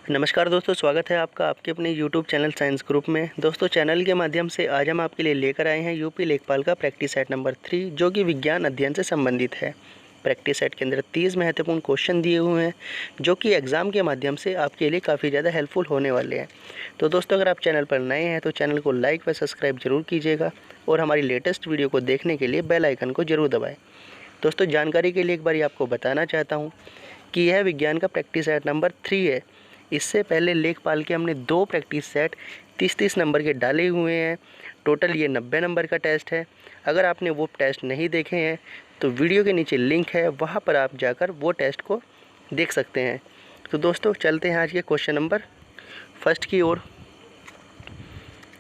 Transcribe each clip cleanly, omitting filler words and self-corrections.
नमस्कार दोस्तों, स्वागत है आपका आपके अपने यूट्यूब चैनल साइंस ग्रुप में। दोस्तों, चैनल के माध्यम से आज हम आपके लिए लेकर आए हैं यूपी लेखपाल का प्रैक्टिस सेट नंबर 3, जो कि विज्ञान अध्ययन से संबंधित है। प्रैक्टिस सेट के अंदर 30 महत्वपूर्ण क्वेश्चन दिए हुए हैं, जो कि एग्ज़ाम के माध्यम से आपके लिए काफ़ी ज़्यादा हेल्पफुल होने वाले हैं। तो दोस्तों, अगर आप चैनल पर नए हैं तो चैनल को लाइक व सब्सक्राइब जरूर कीजिएगा और हमारी लेटेस्ट वीडियो को देखने के लिए बेल आइकन को जरूर दबाएँ। दोस्तों, जानकारी के लिए एक बार आपको बताना चाहता हूँ कि यह विज्ञान का प्रैक्टिस सेट नंबर 3 है। इससे पहले लेखपाल के हमने 2 प्रैक्टिस सेट 30-30 नंबर के डाले हुए हैं। टोटल ये 90 नंबर का टेस्ट है। अगर आपने वो टेस्ट नहीं देखे हैं तो वीडियो के नीचे लिंक है, वहाँ पर आप जाकर वो टेस्ट को देख सकते हैं। तो दोस्तों, चलते हैं आज के क्वेश्चन नंबर फर्स्ट की ओर।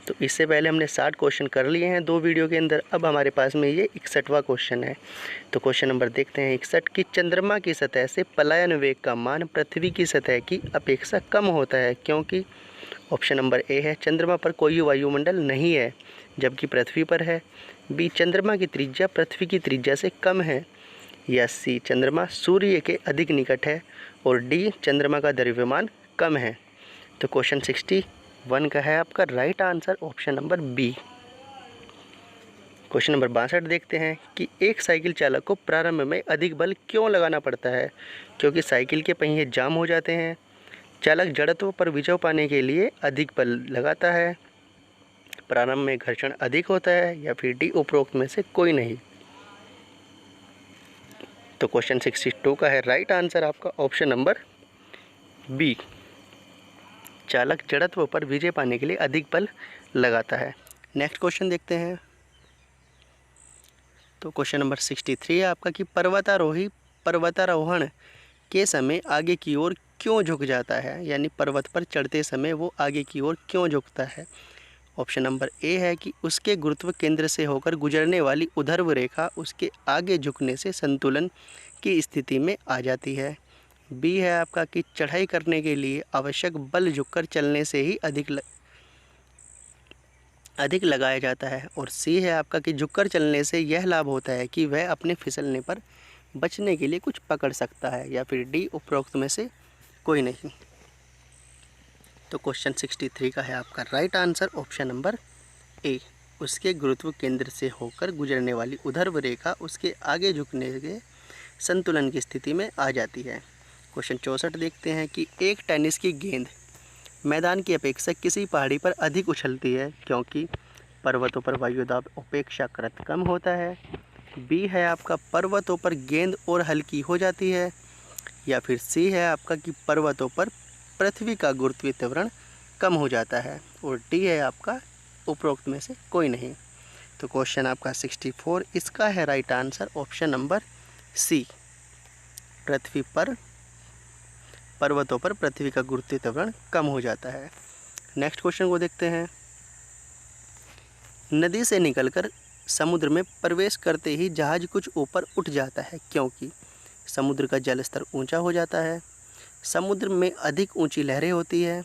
तो इससे पहले हमने 60 क्वेश्चन कर लिए हैं 2 वीडियो के अंदर। अब हमारे पास में ये 61वां क्वेश्चन है। तो क्वेश्चन नंबर देखते हैं 61 की चंद्रमा की सतह से पलायन वेग का मान पृथ्वी की सतह की अपेक्षा कम होता है, क्योंकि ऑप्शन नंबर ए है चंद्रमा पर कोई वायुमंडल नहीं है जबकि पृथ्वी पर है। बी, चंद्रमा की त्रिज्या पृथ्वी की त्रिज्या से कम है। या सी, चंद्रमा सूर्य के अधिक निकट है। और डी, चंद्रमा का द्रव्यमान कम है। तो क्वेश्चन 61 का है आपका right answer option number B. Question number 62 देखते हैं कि एक साइकिल चालक को प्रारंभ में अधिक बल क्यों लगाना पड़ता है? क्योंकि साइकिल के पहिए जाम हो जाते हैं, चालक जड़त्व पर विजय पाने के लिए अधिक बल लगाता है, प्रारंभ में घर्षण अधिक होता है, या फिर डी, उपरोक्त में से कोई नहीं। तो क्वेश्चन 62 का है राइट आंसर आपका ऑप्शन नंबर बी, चालक जड़त्व पर विजय पाने के लिए अधिक बल लगाता है। नेक्स्ट क्वेश्चन देखते हैं। तो क्वेश्चन नंबर 63 है आपका कि पर्वतारोही पर्वतारोहण के समय आगे की ओर क्यों झुक जाता है, यानी पर्वत पर चढ़ते समय वो आगे की ओर क्यों झुकता है? ऑप्शन नंबर ए है कि उसके गुरुत्व केंद्र से होकर गुजरने वाली ऊर्ध्व रेखा उसके आगे झुकने से संतुलन की स्थिति में आ जाती है। बी है आपका कि चढ़ाई करने के लिए आवश्यक बल झुककर चलने से ही अधिक लगाया जाता है। और सी है आपका कि झुककर चलने से यह लाभ होता है कि वह अपने फिसलने पर बचने के लिए कुछ पकड़ सकता है। या फिर डी, उपरोक्त में से कोई नहीं। तो क्वेश्चन 63 का है आपका राइट आंसर ऑप्शन नंबर ए, उसके गुरुत्व केंद्र से होकर गुजरने वाली ऊर्ध्व रेखा उसके आगे झुकने के संतुलन की स्थिति में आ जाती है। क्वेश्चन 64 देखते हैं कि एक टेनिस की गेंद मैदान की अपेक्षा किसी पहाड़ी पर अधिक उछलती है, क्योंकि पर्वतों पर वायु दाब अपेक्षाकृत कम होता है। बी है आपका पर्वतों पर गेंद और हल्की हो जाती है। या फिर सी है आपका कि पर्वतों पर पृथ्वी का गुरुत्वीय त्वरण कम हो जाता है। और डी है आपका उपरोक्त में से कोई नहीं। तो क्वेश्चन आपका 64, इसका है right answer option number C, पृथ्वी पर पर्वतों पर पृथ्वी का गुरुत्वीय त्वरण कम हो जाता है। नेक्स्ट क्वेश्चन को देखते हैं। नदी से निकलकर समुद्र में प्रवेश करते ही जहाज कुछ ऊपर उठ जाता है, क्योंकि समुद्र का जल स्तर ऊंचा हो जाता है, समुद्र में अधिक ऊंची लहरें होती है,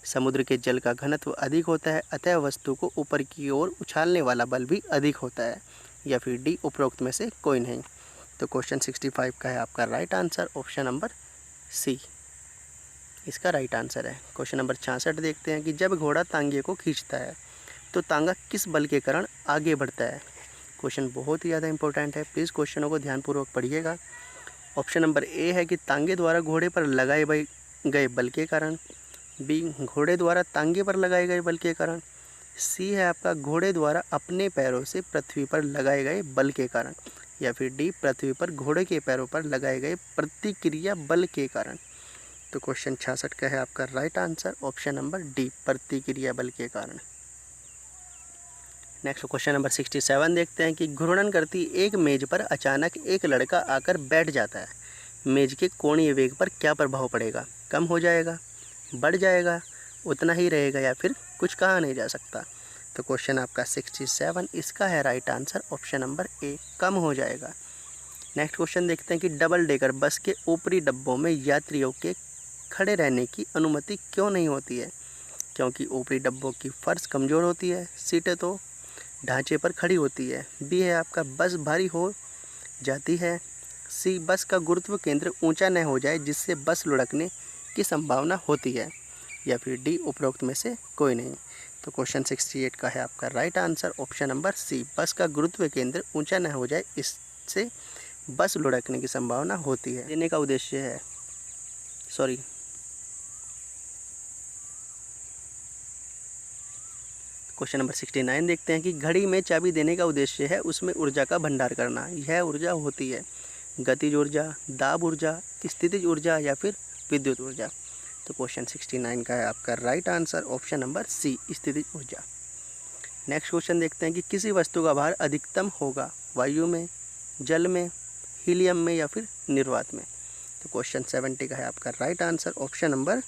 समुद्र के जल का घनत्व अधिक होता है, अतः वस्तु को ऊपर की ओर उछालने वाला बल भी अधिक होता है। या फिर डी, उपरोक्त में से कोई नहीं। तो क्वेश्चन 65 का है आपका right answer option number C, इसका राइट आंसर है। क्वेश्चन नंबर 66 देखते हैं कि जब घोड़ा तांगे को खींचता है तो तांगा किस बल के कारण आगे बढ़ता है? क्वेश्चन बहुत ही ज़्यादा इंपॉर्टेंट है, प्लीज़ क्वेश्चनों को ध्यानपूर्वक पढ़िएगा। ऑप्शन नंबर ए है कि तांगे द्वारा घोड़े पर लगाए गए बल के कारण। बी, घोड़े द्वारा तांगे पर लगाए गए बल के कारण। सी है आपका घोड़े द्वारा अपने पैरों से पृथ्वी पर लगाए गए बल के कारण। या फिर डी, पृथ्वी पर घोड़े के पैरों पर लगाए गए प्रतिक्रिया बल के कारण। तो क्वेश्चन 66 का है आपका right answer option number D, प्रतिक्रिया बल के कारण। नेक्स्ट क्वेश्चन नंबर 67 देखते हैं कि घूर्णन करती एक मेज पर अचानक एक लड़का आकर बैठ जाता है, मेज के कोणीय वेग पर क्या प्रभाव पड़ेगा? कम हो जाएगा, बढ़ जाएगा, उतना ही रहेगा, या फिर कुछ कहा नहीं जा सकता? तो क्वेश्चन आपका 67, इसका है right answer option number A, कम हो जाएगा। नेक्स्ट क्वेश्चन देखते हैं कि डबल डेकर बस के ऊपरी डब्बों में यात्रियों के खड़े रहने की अनुमति क्यों नहीं होती है? क्योंकि ऊपरी डब्बों की फर्श कमज़ोर होती है, सीटें तो ढांचे पर खड़ी होती है। बी है आपका बस भारी हो जाती है। सी, बस का गुरुत्व केंद्र ऊंचा न हो जाए जिससे बस लुढ़कने की संभावना होती है, या फिर डी उपरोक्त में से कोई नहीं। तो क्वेश्चन 68 का है आपका right answer option number C, बस का गुरुत्व केंद्र ऊंचा न हो जाए, इससे बस लुढ़कने की संभावना होती है। देने का उद्देश्य है क्वेश्चन नंबर 69 देखते हैं कि घड़ी में चाबी देने का उद्देश्य है उसमें ऊर्जा का भंडार करना। यह ऊर्जा होती है गतिज ऊर्जा, दाब ऊर्जा, स्थितिज ऊर्जा या फिर विद्युत ऊर्जा। तो क्वेश्चन 69 का है आपका right answer option number C, स्थितिज ऊर्जा। नेक्स्ट क्वेश्चन देखते हैं कि किसी वस्तु का भार अधिकतम होगा वायु में, जल में, हीलियम में या फिर निर्वात में। तो क्वेश्चन 70 का है आपका right answer option number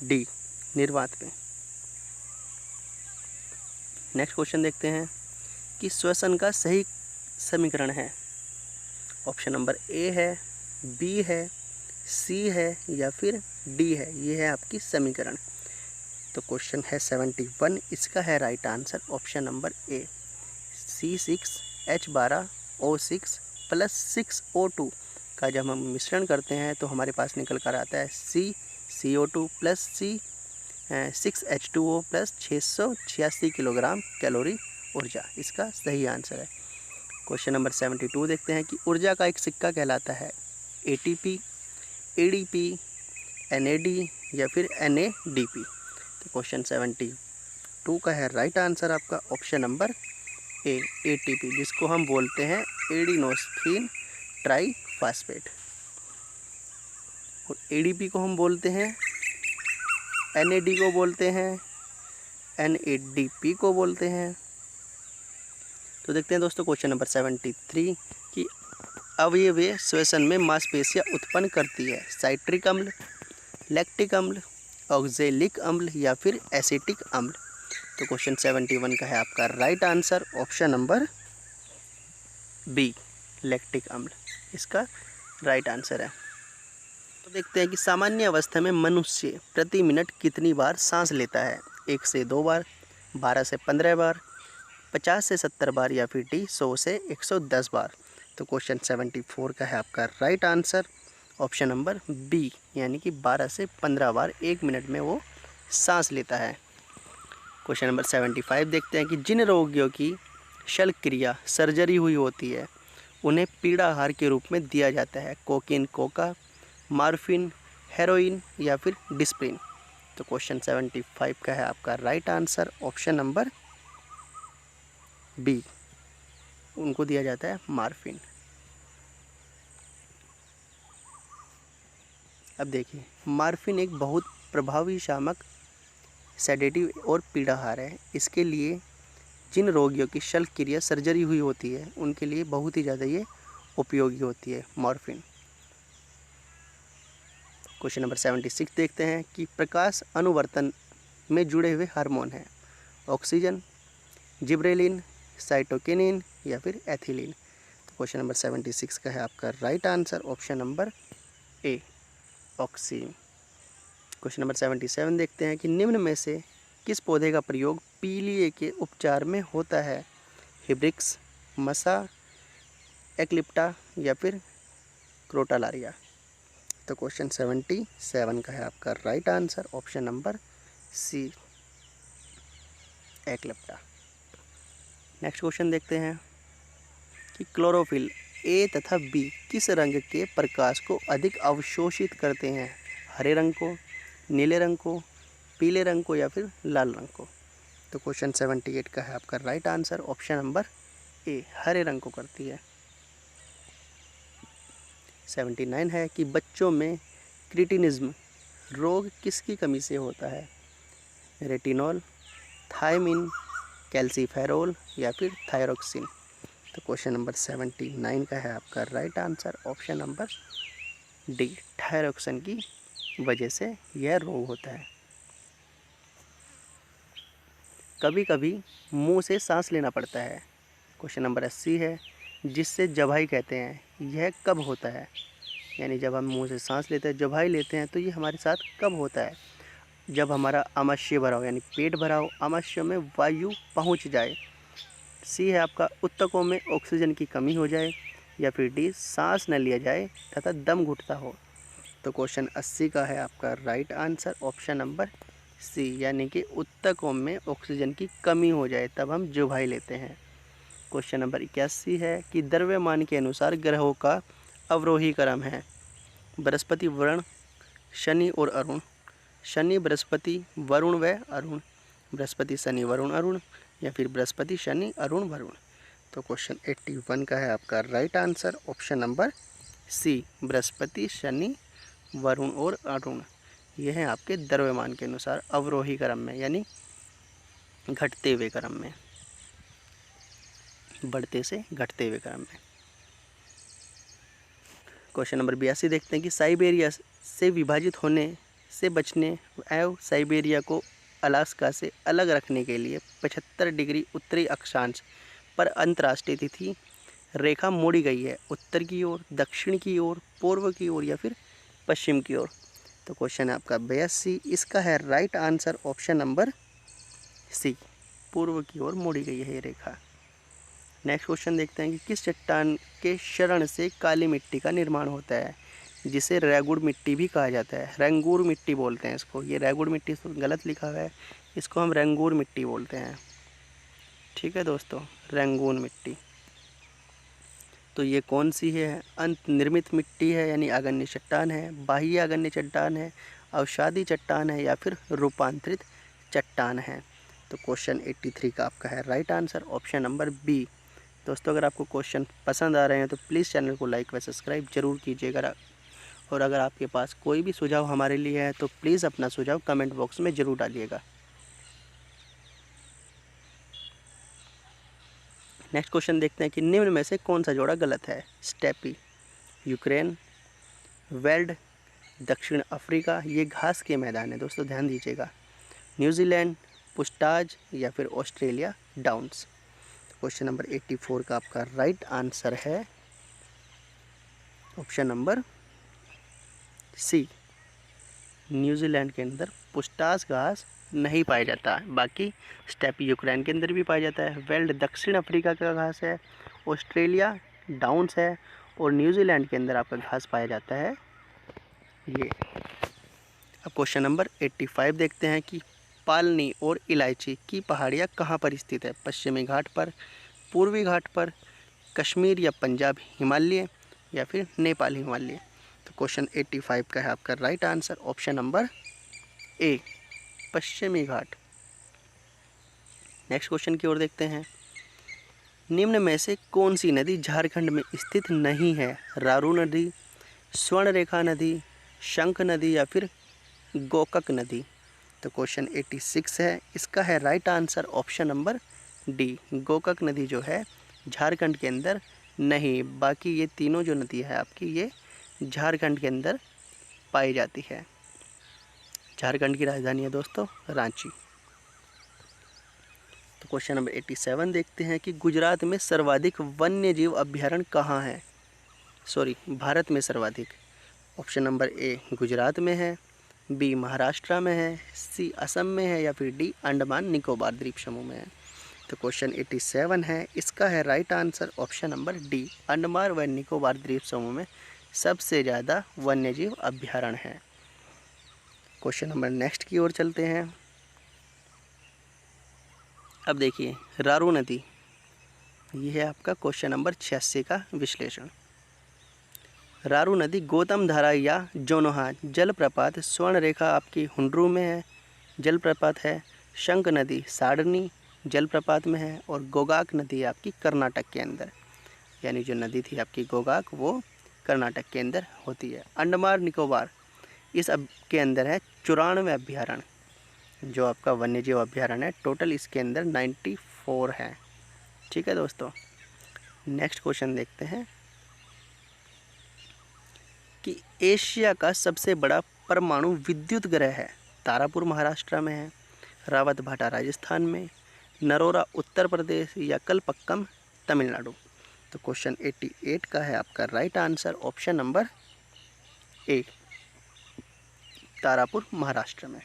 D, निर्वात में। नेक्स्ट क्वेश्चन देखते हैं कि श्वसन का सही समीकरण है। ऑप्शन नंबर ए है, बी है, सी है या फिर डी है। ये है आपकी समीकरण। तो क्वेश्चन है 71, इसका है राइट आंसर ऑप्शन नंबर ए, C6H12O6 + 6O2 का जब हम मिश्रण करते हैं तो हमारे पास निकल कर आता है CCO2 + C6H2O + 686 किलोग्राम कैलोरी ऊर्जा। इसका सही आंसर है। क्वेश्चन नंबर 72 देखते हैं कि ऊर्जा का एक सिक्का कहलाता है ATP, ADP, NAD या फिर NADP। तो क्वेश्चन 72 का है राइट आंसर आपका ऑप्शन नंबर ए, ATP, जिसको हम बोलते हैं एडिनोसिन ट्राईफॉस्फेट, और ADP को हम बोलते हैं, NAD को बोलते हैं, NADP को बोलते हैं। तो देखते हैं दोस्तों क्वेश्चन नंबर 73 कि अवयवीय श्वसन में मांसपेशियां उत्पन्न करती है साइट्रिक अम्ल, लैक्टिक अम्ल, ऑक्जेलिक अम्ल या फिर एसिटिक अम्ल। तो क्वेश्चन 71 का है आपका right answer option number B, lactic अम्ल, इसका राइट आंसर है। तो देखते हैं कि सामान्य अवस्था में मनुष्य प्रति मिनट कितनी बार सांस लेता है, 1 से 2 बार, 12 से 15 बार, 50 से 70 बार या फिर डी 100 से 110 बार। तो क्वेश्चन 74 का है आपका right answer option number B, यानी कि 12 से 15 बार 1 मिनट में वो सांस लेता है। क्वेश्चन नंबर 75 देखते हैं कि जिन रोगियों की शल्यक्रिया सर्जरी हुई होती है उन्हें पीड़ाहार के रूप में दिया जाता है कोकीन, कोका, मॉर्फिन, हेरोइन या फिर डिस्प्रिन। तो क्वेश्चन 75 का है आपका right answer option number B, उनको दिया जाता है मॉर्फिन। अब देखिए, मॉर्फिन एक बहुत प्रभावी शामक, सेडेटिव और पीड़ाहार है। इसके लिए जिन रोगियों की शल्यक्रिया सर्जरी हुई होती है उनके लिए बहुत ही ज़्यादा ये उपयोगी होती है मॉर्फिन। क्वेश्चन नंबर 76 देखते हैं कि प्रकाश अनुवर्तन में जुड़े हुए हार्मोन हैं ऑक्सीजन, जिब्रेलिन, साइटोकिनिन या फिर एथिलीन। तो क्वेश्चन नंबर 76 का है आपका राइट आंसर ऑप्शन नंबर ए, ऑक्सीजन। क्वेश्चन नंबर 77 देखते हैं कि निम्न में से किस पौधे का प्रयोग पीलिए के उपचार में होता है, हिब्रिक्स, मसा, एक्लिप्टा या फिर क्रोटालारिया। तो क्वेश्चन 77 का है आपका right answer option number C, Eclipta. Next question देखते हैं कि क्लोरोफिल ए तथा बी किस रंग के प्रकाश को अधिक अवशोषित करते हैं, हरे रंग को, नीले रंग को, पीले रंग को या फिर लाल रंग को। तो क्वेश्चन 78 का है आपका right answer option number A, हरे रंग को करती है। 79 है कि बच्चों में क्रिटिनिज्म रोग किसकी कमी से होता है, रेटिनॉल, थायमिन, कैल्सीफेरोल या फिर थायरोक्सिन। तो क्वेश्चन नंबर 79 का है आपका right answer option number D, thyroxine की वजह से यह रोग होता है। कभी कभी मुंह से सांस लेना पड़ता है। क्वेश्चन नंबर 80 है, जिससे जवाई कहते हैं, यह कब होता है, यानी जब हम मुंह से सांस लेते हैं, जवाई लेते हैं, तो ये हमारे साथ कब होता है, जब हमारा आमाशय भरा हो, यानी पेट भरा हो, आमाशय में वायु पहुंच जाए। सी है आपका ऊतकों में ऑक्सीजन की कमी हो जाए, या फिर डी सांस न लिया जाए तथा दम घुटता हो। तो क्वेश्चन 80 का है आपका right answer option number C, यानी कि ऊतकों में ऑक्सीजन की कमी हो जाए तब हम जुभाई लेते हैं। क्वेश्चन नंबर 81 है कि द्रव्यमान के अनुसार ग्रहों का अवरोही क्रम है। बृहस्पति, वरुण, शनि और अरुण, शनि, बृहस्पति, वरुण व अरुण, बृहस्पति, शनि, वरुण, अरुण, या फिर बृहस्पति, शनि, अरुण, वरुण। तो क्वेश्चन 81 का है आपका right answer option number C, बृहस्पति, शनि, वरुण और अरुण। ये हैं आपके द्रव्यमान के अनुसार अवरोही क्रम में, यानी घटते हुए क्रम में, बढ़ते से घटते हुए क्रम में। क्वेश्चन नंबर 82 देखते हैं कि साइबेरिया से विभाजित होने से बचने एवं साइबेरिया को अलास्का से अलग रखने के लिए 75 डिग्री उत्तरी अक्षांश पर अंतर्राष्ट्रीय तिथि रेखा मोड़ी गई है। उत्तर की ओर, दक्षिण की ओर, पूर्व की ओर या फिर पश्चिम की ओर। तो क्वेश्चन है आपका 82, इसका है right answer option number C, पूर्व की ओर मोड़ी गई है ये रेखा। नेक्स्ट क्वेश्चन देखते हैं कि किस चट्टान के क्षरण से काली मिट्टी का निर्माण होता है, जिसे रेगुड़ मिट्टी भी कहा जाता है। रेंगूर मिट्टी बोलते हैं इसको, ये रेगुड़ मिट्टी गलत लिखा हुआ है, इसको हम रेंगूर मिट्टी बोलते हैं। ठीक है दोस्तों, रेंगून मिट्टी। तो ये कौन सी है? अंत निर्मित मिट्टी है यानी आग्नेय चट्टान है, बाह्य आग्नेय चट्टान है, अवसादी चट्टान है, या फिर रूपांतरित चट्टान है। तो क्वेश्चन 83 का आपका है right answer option number B. दोस्तों, अगर आपको क्वेश्चन पसंद आ रहे हैं तो प्लीज़ चैनल को लाइक व सब्सक्राइब जरूर कीजिएगा, और अगर आपके पास कोई भी सुझाव हमारे लिए है तो प्लीज़ अपना सुझाव कमेंट बॉक्स में ज़रूर डालिएगा। नेक्स्ट क्वेश्चन देखते हैं कि निम्न में से कौन सा जोड़ा गलत है। स्टेपी, यूक्रेन, वेल्ड, दक्षिण अफ्रीका, ये घास के मैदान है दोस्तों, ध्यान दीजिएगा। न्यूजीलैंड, पुस्टाज, या फिर ऑस्ट्रेलिया डाउन्स। क्वेश्चन नंबर 84 का आपका राइट आंसर है ऑप्शन नंबर सी, न्यूजीलैंड के अंदर पुस्टाज घास नहीं पाया जाता है, बाकी स्टेपी यूक्रेन के अंदर भी पाया जाता है। वेल्ड दक्षिण अफ्रीका का घास है, ऑस्ट्रेलिया डाउन्स है, और न्यूजीलैंड के अंदर आपका घास पाया जाता है ये। अब क्वेश्चन नंबर 85 देखते हैं कि पालनी और इलायची की पहाड़ियाँ कहाँ पर स्थित है। पश्चिमी घाट पर, पूर्वी घाट पर, कश्मीर या पंजाब हिमालय, या फिर नेपाल हिमालय। तो क्वेश्चन 85 का है आपका राइट आंसर ऑप्शन नंबर ए, पश्चिमी घाट। नेक्स्ट क्वेश्चन की ओर देखते हैं, निम्न में से कौन सी नदी झारखंड में स्थित नहीं है। रारू नदी, स्वर्णरेखा नदी, शंख नदी, या फिर गोकक नदी। तो क्वेश्चन 86 है, इसका है right answer option number D, Gokak नदी जो है झारखंड के अंदर नहीं, बाकी ये तीनों जो नदी है आपकी ये झारखंड के अंदर पाई जाती है। झारखंड की राजधानी है दोस्तों रांची। तो क्वेश्चन नंबर 87 देखते हैं कि गुजरात में सर्वाधिक वन्य जीव अभ्यारण्य कहाँ है। भारत में सर्वाधिक। ऑप्शन नंबर ए गुजरात में है, बी महाराष्ट्र में है, सी असम में है, या फिर डी अंडमान निकोबार द्वीप समूह में है। तो क्वेश्चन 87 है, इसका है right answer option number D, Andaman व निकोबार द्वीप समूह में सबसे ज़्यादा वन्यजीव अभ्यारण्य है। क्वेश्चन नंबर नेक्स्ट की ओर चलते हैं। अब देखिए रारू नदी, ये है आपका क्वेश्चन नंबर 86 का विश्लेषण। रारू नदी गौतम धारा या जोनोहा जलप्रपात, स्वर्णरेखा आपकी हुंड्रू में है जलप्रपात है, शंख नदी सारनी जलप्रपात में है, और गोकाक नदी आपकी कर्नाटक के अंदर, यानी जो नदी थी आपकी गोकाक वो कर्नाटक के अंदर होती है। अंडमान निकोबार इस के अंदर है 94 अभ्यारण्य, जो आपका वन्यजीव अभ्यारण्य है, टोटल इसके अंदर 94 है। ठीक है दोस्तों, नेक्स्ट क्वेश्चन देखते हैं कि एशिया का सबसे बड़ा परमाणु विद्युत ग्रह है। तारापुर महाराष्ट्र में है, रावतभाटा राजस्थान में, नरोरा उत्तर प्रदेश, या कलपक्कम तमिलनाडु। तो क्वेश्चन 88 का है आपका राइट आंसर ऑप्शन नंबर ए, तारापुर महाराष्ट्र में।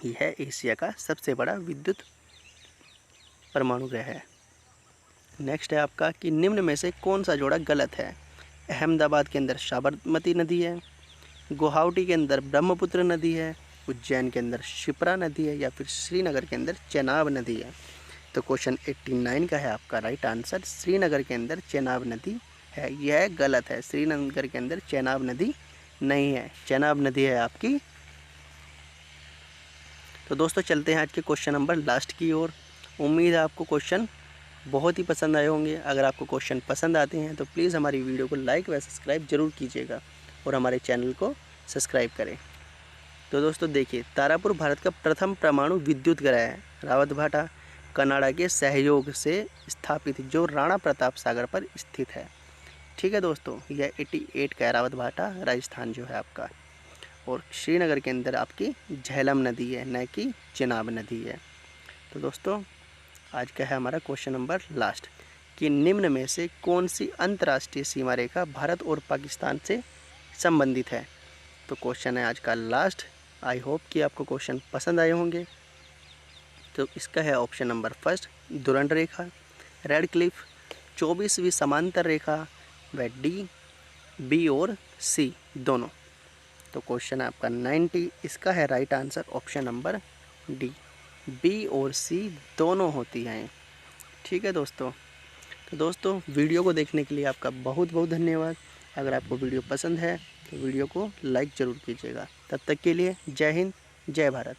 यह है एशिया का सबसे बड़ा विद्युत परमाणु ग्रह है। नेक्स्ट है आपका कि निम्न में से कौन सा जोड़ा गलत है। अहमदाबाद के अंदर साबरमती नदी है, गुवाहाटी के अंदर ब्रह्मपुत्र नदी है, उज्जैन के अंदर शिप्रा नदी है, या फिर श्रीनगर के अंदर चेनाब नदी है। तो क्वेश्चन 89 का है आपका राइट आंसर, श्रीनगर के अंदर चेनाब नदी है। यह गलत है, श्रीनगर के अंदर चेनाब नदी नहीं है, चेनाब नदी है आपकी। तो दोस्तों चलते हैं आज के क्वेश्चन नंबर लास्ट की ओर। उम्मीद है आपको क्वेश्चन बहुत ही पसंद आए होंगे। अगर आपको क्वेश्चन पसंद आते हैं तो प्लीज़ हमारी वीडियो को लाइक व सब्सक्राइब जरूर कीजिएगा और हमारे चैनल को सब्सक्राइब करें। तो दोस्तों देखिए, तारापुर भारत का प्रथम परमाणु विद्युत ग्रह है। रावतभाटा कनाडा के सहयोग से स्थापित जो राणा प्रताप सागर पर स्थित है। ठीक है दोस्तों, यह 88 का रावतभाटा राजस्थान जो है आपका। और श्रीनगर के अंदर आपकी झेलम नदी है, न कि चेनाब नदी है। तो दोस्तों आज का है हमारा क्वेश्चन नंबर लास्ट कि निम्न में से कौन सी अंतर्राष्ट्रीय सीमा रेखा भारत और पाकिस्तान से संबंधित है। तो क्वेश्चन है आज का लास्ट। आई होप कि आपको क्वेश्चन पसंद आए होंगे। तो इसका है ऑप्शन नंबर फर्स्ट दुरंड रेखा, रेड क्लिफ, 24वीं समांतर रेखा, व डी, बी और सी दोनों। तो क्वेश्चन है आपका 90, इसका है right answer option number D, B और सी दोनों होती हैं। ठीक है दोस्तों। तो दोस्तों वीडियो को देखने के लिए आपका बहुत बहुत धन्यवाद। अगर आपको वीडियो पसंद है तो वीडियो को लाइक ज़रूर कीजिएगा। तब तक के लिए जय हिंद, जय भारत।